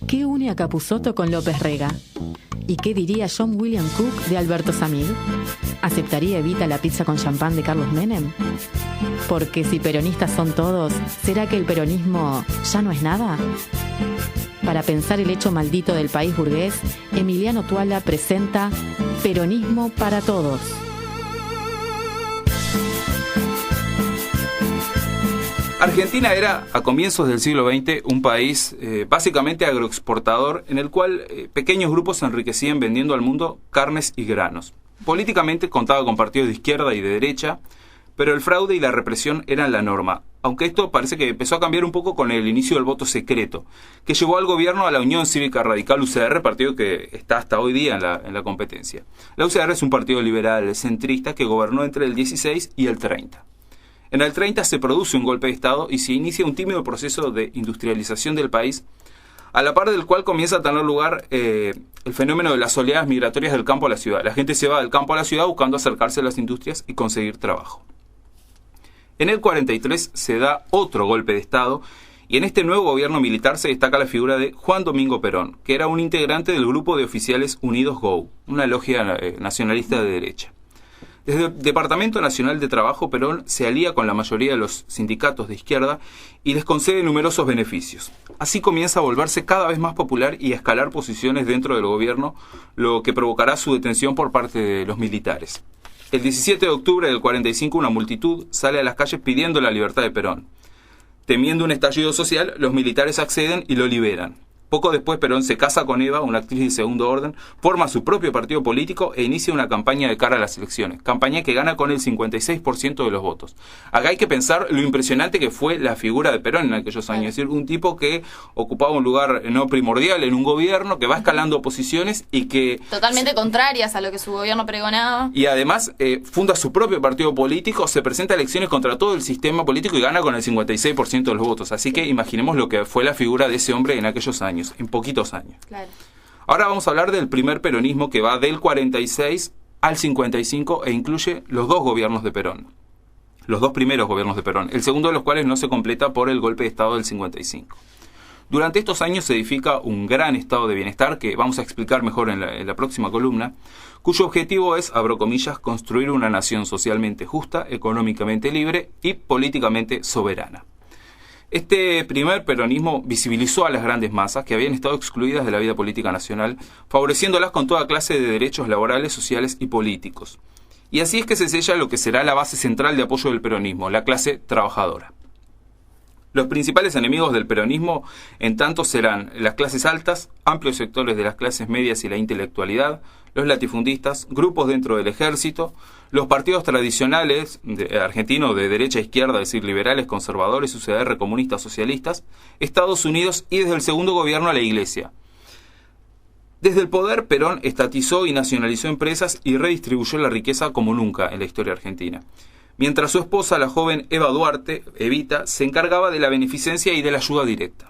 ¿Qué une a Capusotto con López Rega? ¿Y qué diría John William Cook de Alberto Samid? ¿Aceptaría Evita la pizza con champán de Carlos Menem? Porque si peronistas son todos, ¿será que el peronismo ya no es nada? Para pensar el hecho maldito del país burgués, Emiliano Tuala presenta Peronismo para Todos. Argentina era, a comienzos del siglo XX, un país básicamente agroexportador en el cual pequeños grupos se enriquecían vendiendo al mundo carnes y granos. Políticamente contaba con partidos de izquierda y de derecha, pero el fraude y la represión eran la norma, aunque esto parece que empezó a cambiar un poco con el inicio del voto secreto, que llevó al gobierno a la Unión Cívica Radical UCR, partido que está hasta hoy día en la competencia. La UCR es un partido liberal centrista que gobernó entre el 16 y el 30. En el 30 se produce un golpe de Estado y se inicia un tímido proceso de industrialización del país, a la par del cual comienza a tener lugar el fenómeno de las oleadas migratorias del campo a la ciudad. La gente se va del campo a la ciudad buscando acercarse a las industrias y conseguir trabajo. En el 43 se da otro golpe de Estado y en este nuevo gobierno militar se destaca la figura de Juan Domingo Perón, que era un integrante del grupo de oficiales Unidos GO, una logia nacionalista de derecha. Desde el Departamento Nacional de Trabajo, Perón se alía con la mayoría de los sindicatos de izquierda y les concede numerosos beneficios. Así comienza a volverse cada vez más popular y a escalar posiciones dentro del gobierno, lo que provocará su detención por parte de los militares. El 17 de octubre del 45 una multitud sale a las calles pidiendo la libertad de Perón. Temiendo un estallido social, los militares acceden y lo liberan. Poco después Perón se casa con Eva, una actriz de segundo orden, forma su propio partido político e inicia una campaña de cara a las elecciones, campaña que gana con el 56% de los votos. Acá hay que pensar lo impresionante que fue la figura de Perón en aquellos años, es decir, un tipo que ocupaba un lugar no primordial en un gobierno, que va escalando posiciones y que... Totalmente contrarias a lo que su gobierno pregonaba. Y además funda su propio partido político, se presenta a elecciones contra todo el sistema político y gana con el 56% de los votos. Así que imaginemos lo que fue la figura de ese hombre en aquellos años. En poquitos años. Claro. Ahora vamos a hablar del primer peronismo que va del 46 al 55 e incluye los dos gobiernos de Perón. Los dos primeros gobiernos de Perón, el segundo de los cuales no se completa por el golpe de Estado del 55. Durante estos años se edifica un gran estado de bienestar que vamos a explicar mejor en la próxima columna, cuyo objetivo es, abro comillas, construir una nación socialmente justa, económicamente libre y políticamente soberana. Este primer peronismo visibilizó a las grandes masas que habían estado excluidas de la vida política nacional, favoreciéndolas con toda clase de derechos laborales, sociales y políticos. Y así es que se sella lo que será la base central de apoyo del peronismo, la clase trabajadora. Los principales enemigos del peronismo, en tanto, serán las clases altas, amplios sectores de las clases medias y la intelectualidad, los latifundistas, grupos dentro del ejército, los partidos tradicionales argentinos de derecha a izquierda, es decir, liberales, conservadores, UCR, comunistas, socialistas, Estados Unidos y desde el segundo gobierno a la Iglesia. Desde el poder, Perón estatizó y nacionalizó empresas y redistribuyó la riqueza como nunca en la historia argentina. Mientras su esposa, la joven Eva Duarte, Evita, se encargaba de la beneficencia y de la ayuda directa.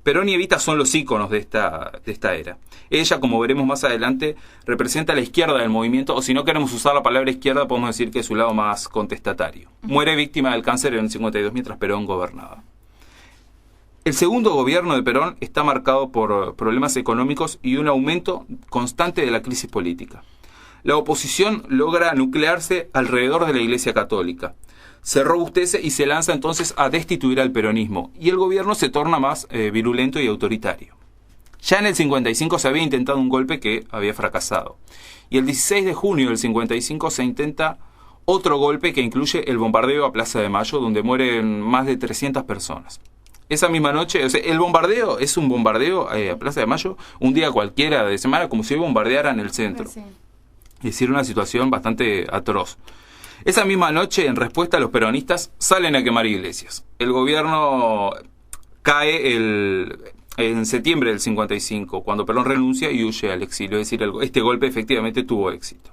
Perón y Evita son los íconos de esta era. Ella, como veremos más adelante, representa la izquierda del movimiento, o si no queremos usar la palabra izquierda, podemos decir que es su lado más contestatario. Muere víctima del cáncer en el 52 mientras Perón gobernaba. El segundo gobierno de Perón está marcado por problemas económicos y un aumento constante de la crisis política. La oposición logra nuclearse alrededor de la Iglesia Católica. Se robustece y se lanza entonces a destituir al peronismo, y el gobierno se torna más virulento y autoritario. Ya en el 55 se había intentado un golpe que había fracasado, y el 16 de junio del 55 se intenta otro golpe que incluye el bombardeo a Plaza de Mayo, donde mueren más de 300 personas. Esa misma noche, o sea, el bombardeo es un bombardeo a Plaza de Mayo, un día cualquiera de semana, como si bombardearan el centro. Sí. Es decir, una situación bastante atroz. Esa misma noche, en respuesta, los peronistas salen a quemar iglesias. El gobierno cae en septiembre del 55, cuando Perón renuncia y huye al exilio. Es decir, este golpe efectivamente tuvo éxito.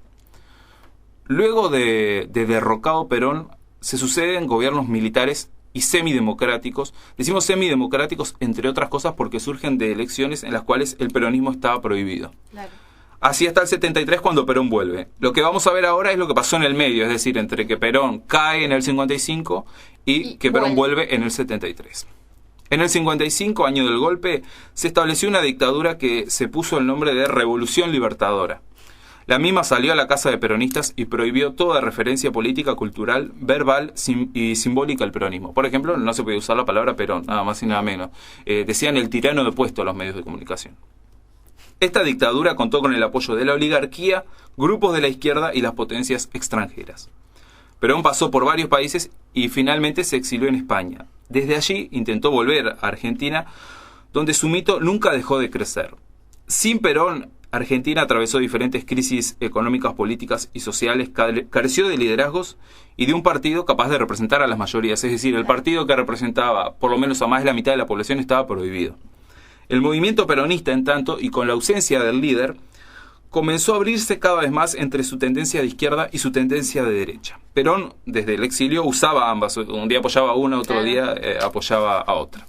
Luego de derrocado Perón, se suceden gobiernos militares y semidemocráticos. Decimos semidemocráticos, entre otras cosas, porque surgen de elecciones en las cuales el peronismo estaba prohibido. Claro. Así hasta el 73, cuando Perón vuelve. Lo que vamos a ver ahora es lo que pasó en el medio, es decir, entre que Perón cae en el 55 y que Perón vuelve en el 73. En el 55, año del golpe, se estableció una dictadura que se puso el nombre de Revolución Libertadora. La misma salió a la casa de peronistas y prohibió toda referencia política, cultural, verbal y simbólica al peronismo. Por ejemplo, no se podía usar la palabra Perón, nada más y nada menos. Decían el tirano depuesto a los medios de comunicación. Esta dictadura contó con el apoyo de la oligarquía, grupos de la izquierda y las potencias extranjeras. Perón pasó por varios países y finalmente se exilió en España. Desde allí intentó volver a Argentina, donde su mito nunca dejó de crecer. Sin Perón, Argentina atravesó diferentes crisis económicas, políticas y sociales, careció de liderazgos y de un partido capaz de representar a las mayorías. Es decir, el partido que representaba por lo menos a más de la mitad de la población estaba prohibido. El movimiento peronista, en tanto, y con la ausencia del líder, comenzó a abrirse cada vez más entre su tendencia de izquierda y su tendencia de derecha. Perón, desde el exilio, usaba ambas. Un día apoyaba a una, otro día apoyaba a otra.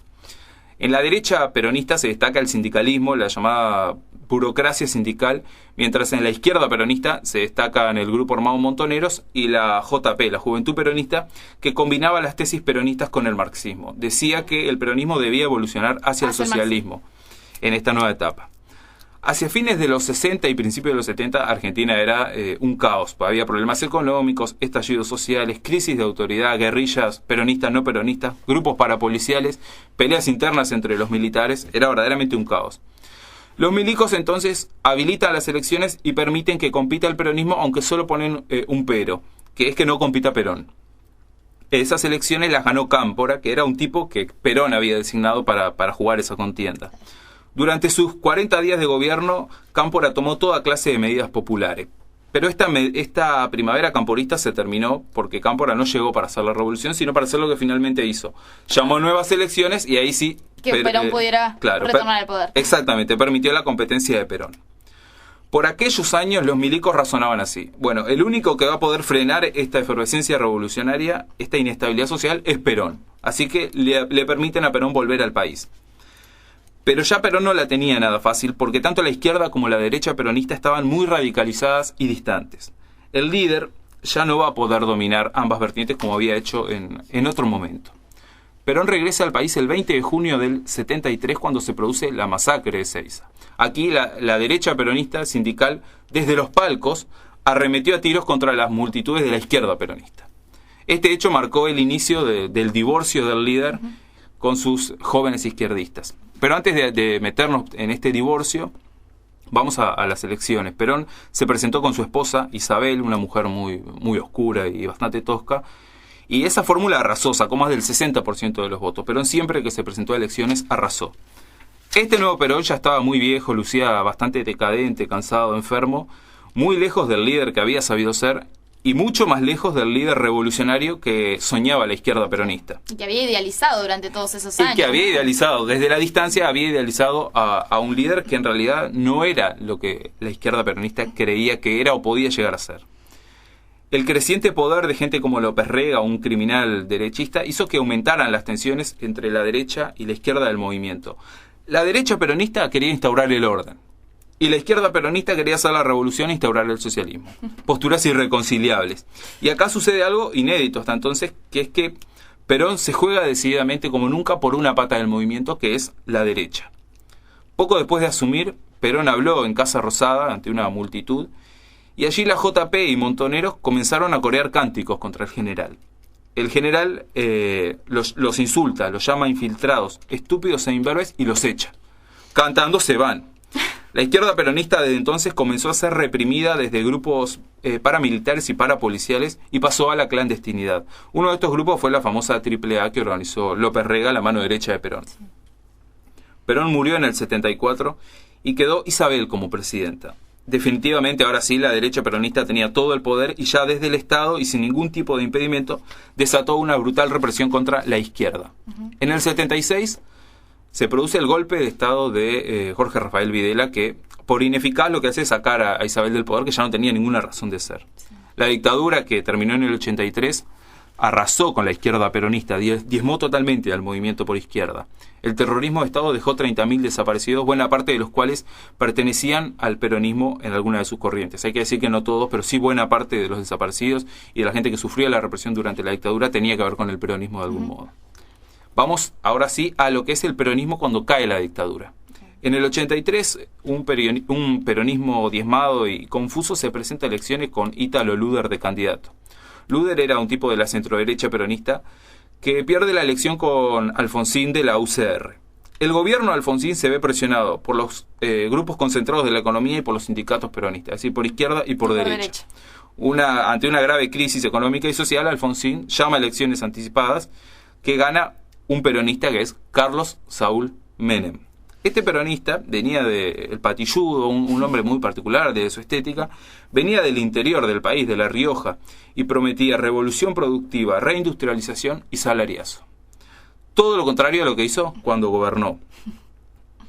En la derecha peronista se destaca el sindicalismo, la llamada burocracia sindical, mientras en la izquierda peronista se destacan el Grupo Armado Montoneros y la JP, la Juventud Peronista, que combinaba las tesis peronistas con el marxismo. Decía que el peronismo debía evolucionar hacia el socialismo en esta nueva etapa. Hacia fines de los 60 y principios de los 70, Argentina era un caos. Había problemas económicos, estallidos sociales, crisis de autoridad, guerrillas peronistas, no peronistas, grupos parapoliciales, peleas internas entre los militares. Era verdaderamente un caos. Los milicos entonces habilitan las elecciones y permiten que compita el peronismo, aunque solo ponen un pero, que es que no compita Perón. Esas elecciones las ganó Cámpora, que era un tipo que Perón había designado para jugar esa contienda. Durante sus 40 días de gobierno, Cámpora tomó toda clase de medidas populares. Pero esta primavera camporista se terminó porque Cámpora no llegó para hacer la revolución, sino para hacer lo que finalmente hizo. Llamó nuevas elecciones y ahí sí... Que Perón pudiera retornar al poder. Exactamente, permitió la competencia de Perón. Por aquellos años los milicos razonaban así. Bueno, el único que va a poder frenar esta efervescencia revolucionaria, esta inestabilidad social, es Perón. Así que le permiten a Perón volver al país. Pero ya Perón no la tenía nada fácil porque tanto la izquierda como la derecha peronista estaban muy radicalizadas y distantes. El líder ya no va a poder dominar ambas vertientes como había hecho en otro momento. Perón regresa al país el 20 de junio del 73 cuando se produce la masacre de Seiza. Aquí la derecha peronista sindical desde los palcos arremetió a tiros contra las multitudes de la izquierda peronista. Este hecho marcó el inicio del divorcio del líder con sus jóvenes izquierdistas. Pero antes de meternos en este divorcio, vamos a las elecciones. Perón se presentó con su esposa Isabel, una mujer muy, muy oscura y bastante tosca, y esa fórmula arrasó, sacó más del 60% de los votos. Perón siempre que se presentó a elecciones arrasó. Este nuevo Perón ya estaba muy viejo, lucía bastante decadente, cansado, enfermo, muy lejos del líder que había sabido ser, y mucho más lejos del líder revolucionario que soñaba la izquierda peronista. Y que había idealizado durante todos esos años. Y que había idealizado, desde la distancia había idealizado a un líder que en realidad no era lo que la izquierda peronista creía que era o podía llegar a ser. El creciente poder de gente como López Rega, un criminal derechista, hizo que aumentaran las tensiones entre la derecha y la izquierda del movimiento. La derecha peronista quería instaurar el orden. Y la izquierda peronista quería hacer la revolución e instaurar el socialismo. Posturas irreconciliables. Y acá sucede algo inédito hasta entonces, que es que Perón se juega decididamente como nunca por una pata del movimiento, que es la derecha. Poco después de asumir, Perón habló en Casa Rosada ante una multitud, y allí la JP y Montoneros comenzaron a corear cánticos contra el general. El general los insulta, los llama infiltrados, estúpidos e imberbes y los echa. Cantando se van. La izquierda peronista desde entonces comenzó a ser reprimida desde grupos paramilitares y parapoliciales y pasó a la clandestinidad. Uno de estos grupos fue la famosa AAA que organizó López Rega, la mano derecha de Perón. Perón murió en el 74 y quedó Isabel como presidenta. Definitivamente, ahora sí, la derecha peronista tenía todo el poder y ya desde el Estado y sin ningún tipo de impedimento desató una brutal represión contra la izquierda. En el 76 se produce el golpe de Estado de Jorge Rafael Videla, que por ineficaz lo que hace es sacar a Isabel del poder, que ya no tenía ninguna razón de ser. La dictadura, que terminó en el 83, arrasó con la izquierda peronista, diezmó totalmente al movimiento por izquierda. El terrorismo de Estado dejó 30.000 desaparecidos, buena parte de los cuales pertenecían al peronismo en alguna de sus corrientes. Hay que decir que no todos, pero sí buena parte de los desaparecidos y de la gente que sufría la represión durante la dictadura tenía que ver con el peronismo de algún modo. Vamos ahora sí a lo que es el peronismo cuando cae la dictadura. En el 83, un peronismo diezmado y confuso se presenta a elecciones con Ítalo Luder de candidato. Luder era un tipo de la centroderecha peronista que pierde la elección con Alfonsín de la UCR. El gobierno de Alfonsín se ve presionado por los grupos concentrados de la economía y por los sindicatos peronistas, es decir, por izquierda y por derecha. Ante una grave crisis económica y social, Alfonsín llama a elecciones anticipadas que gana un peronista que es Carlos Saúl Menem. Este peronista venía del Patilludo, un hombre muy particular de su estética, venía del interior del país, de La Rioja, y prometía revolución productiva, reindustrialización y salariazo. Todo lo contrario a lo que hizo cuando gobernó.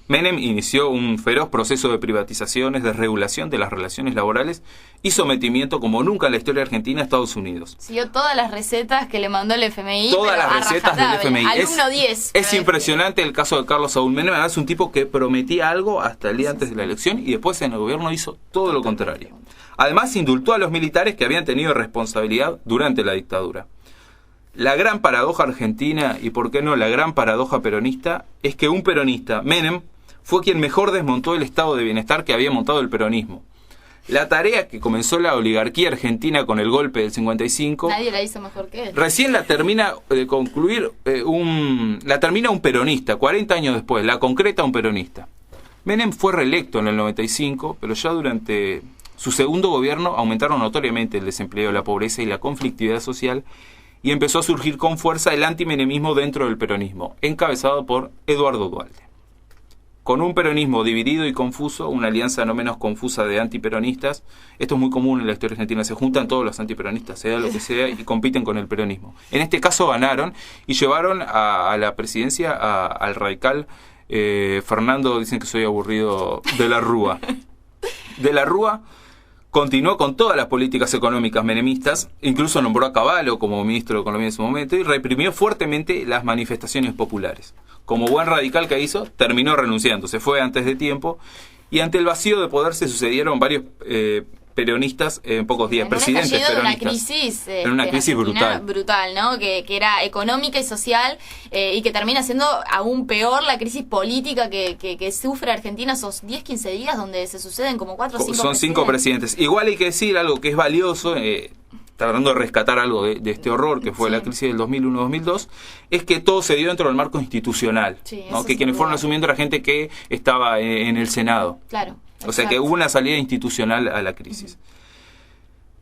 Menem inició un feroz proceso de privatizaciones, desregulación de las relaciones laborales y sometimiento como nunca en la historia argentina a Estados Unidos. Siguió todas las recetas que le mandó el FMI. Todas las recetas del FMI. Alumno 10. Es impresionante el caso de Carlos Saúl Menem. Es un tipo que prometía algo hasta el día antes de la elección y después en el gobierno hizo todo lo contrario. Además, indultó a los militares que habían tenido responsabilidad durante la dictadura. La gran paradoja argentina, y por qué no la gran paradoja peronista, es que un peronista, Menem, fue quien mejor desmontó el estado de bienestar que había montado el peronismo. La tarea que comenzó la oligarquía argentina con el golpe del 55... Nadie la hizo mejor que él. Recién la termina de concluir, la termina un peronista, 40 años después, la concreta un peronista. Menem fue reelecto en el 95, pero ya durante su segundo gobierno aumentaron notoriamente el desempleo, la pobreza y la conflictividad social, y empezó a surgir con fuerza el antimenemismo dentro del peronismo, encabezado por Eduardo Duhalde. Con un peronismo dividido y confuso, una alianza no menos confusa de antiperonistas, esto es muy común en la historia argentina, se juntan todos los antiperonistas, sea lo que sea, y compiten con el peronismo. En este caso ganaron y llevaron a la presidencia al radical Fernando, dicen que soy aburrido, de la Rúa. De la Rúa continuó con todas las políticas económicas menemistas, incluso nombró a Cavallo como ministro de Economía en su momento y reprimió fuertemente las manifestaciones populares. Como buen radical que hizo, terminó renunciando, se fue antes de tiempo y ante el vacío de poder se sucedieron varios peronistas en pocos días, presidentes peronistas. En una crisis brutal, ¿no? Que era económica y social y que termina siendo aún peor la crisis política que sufre Argentina esos 10, 15 días donde se suceden como 4 o 5 presidentes. Son 5 presidentes. Igual hay que decir algo que es valioso, tratando de rescatar algo de este horror que fue la crisis del 2001-2002, es que todo se dio dentro del marco institucional, ¿no? Que quienes fueron asumiendo era gente que estaba en el Senado. Claro. O sea que hubo una salida institucional a la crisis.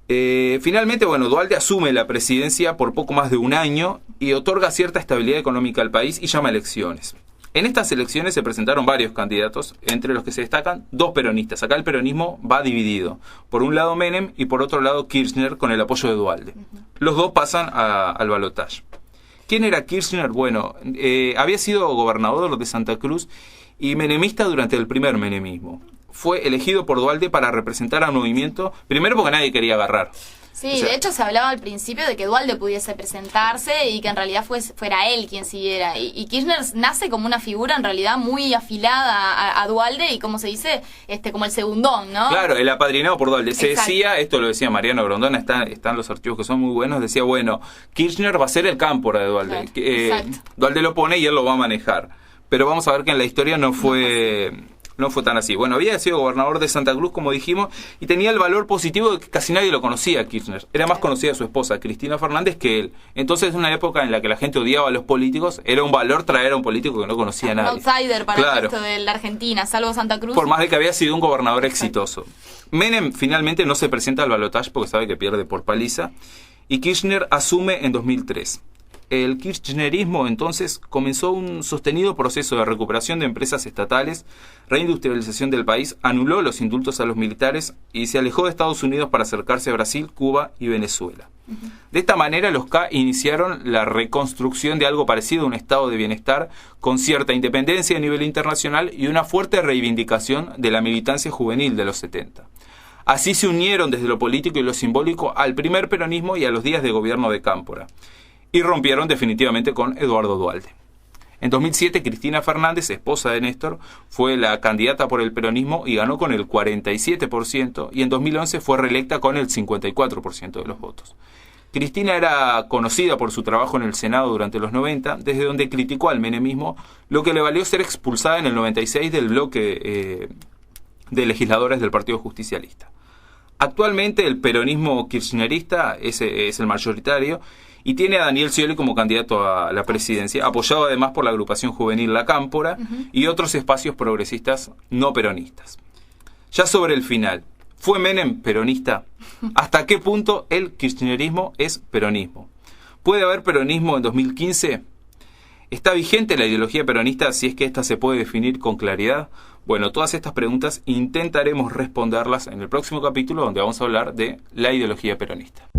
Finalmente, Duhalde asume la presidencia por poco más de un año y otorga cierta estabilidad económica al país y llama a elecciones. En estas elecciones se presentaron varios candidatos, entre los que se destacan 2 peronistas. Acá el peronismo va dividido. Por un lado Menem y por otro lado Kirchner con el apoyo de Duhalde. Los dos pasan al balotaje. ¿Quién era Kirchner? Había sido gobernador de Santa Cruz y menemista durante el primer menemismo. Fue elegido por Duhalde para representar al movimiento, primero porque nadie quería agarrar. Sí, de hecho se hablaba al principio de que Duhalde pudiese presentarse y que en realidad fuera él quien siguiera. Y Kirchner nace como una figura en realidad muy afilada a Duhalde y como se dice, como el segundón, ¿no? Claro, el apadrinado por Duhalde. Se decía, esto lo decía Mariano Grondona, están los archivos que son muy buenos, decía, Kirchner va a ser el cámpora de Duhalde. Claro, Duhalde lo pone y él lo va a manejar. Pero vamos a ver que en la historia no fue tan así. Había sido gobernador de Santa Cruz, como dijimos, y tenía el valor positivo de que casi nadie lo conocía a Kirchner. Era más conocida su esposa, Cristina Fernández, que él. Entonces, en una época en la que la gente odiaba a los políticos, era un valor traer a un político que no conocía a nadie. Un outsider para el resto de la Argentina, salvo Santa Cruz. Por más de que había sido un gobernador exitoso. Menem finalmente no se presenta al balotaje porque sabe que pierde por paliza, y Kirchner asume en 2003. El kirchnerismo entonces comenzó un sostenido proceso de recuperación de empresas estatales, reindustrialización del país, anuló los indultos a los militares y se alejó de Estados Unidos para acercarse a Brasil, Cuba y Venezuela. De esta manera los K iniciaron la reconstrucción de algo parecido a un estado de bienestar con cierta independencia a nivel internacional y una fuerte reivindicación de la militancia juvenil de los 70. Así se unieron desde lo político y lo simbólico al primer peronismo y a los días de gobierno de Cámpora. Y rompieron definitivamente con Eduardo Duhalde. En 2007, Cristina Fernández, esposa de Néstor, fue la candidata por el peronismo y ganó con el 47%, y en 2011 fue reelecta con el 54% de los votos. Cristina era conocida por su trabajo en el Senado durante los 90, desde donde criticó al menemismo, lo que le valió ser expulsada en el 96 del bloque de legisladores del Partido Justicialista. Actualmente el peronismo kirchnerista es el mayoritario y tiene a Daniel Scioli como candidato a la presidencia, apoyado además por la agrupación juvenil La Cámpora y otros espacios progresistas no peronistas. Ya sobre el final, ¿fue Menem peronista? ¿Hasta qué punto el kirchnerismo es peronismo? ¿Puede haber peronismo en 2015? ¿Está vigente la ideología peronista si es que ésta se puede definir con claridad? Bueno, todas estas preguntas intentaremos responderlas en el próximo capítulo, donde vamos a hablar de la ideología peronista.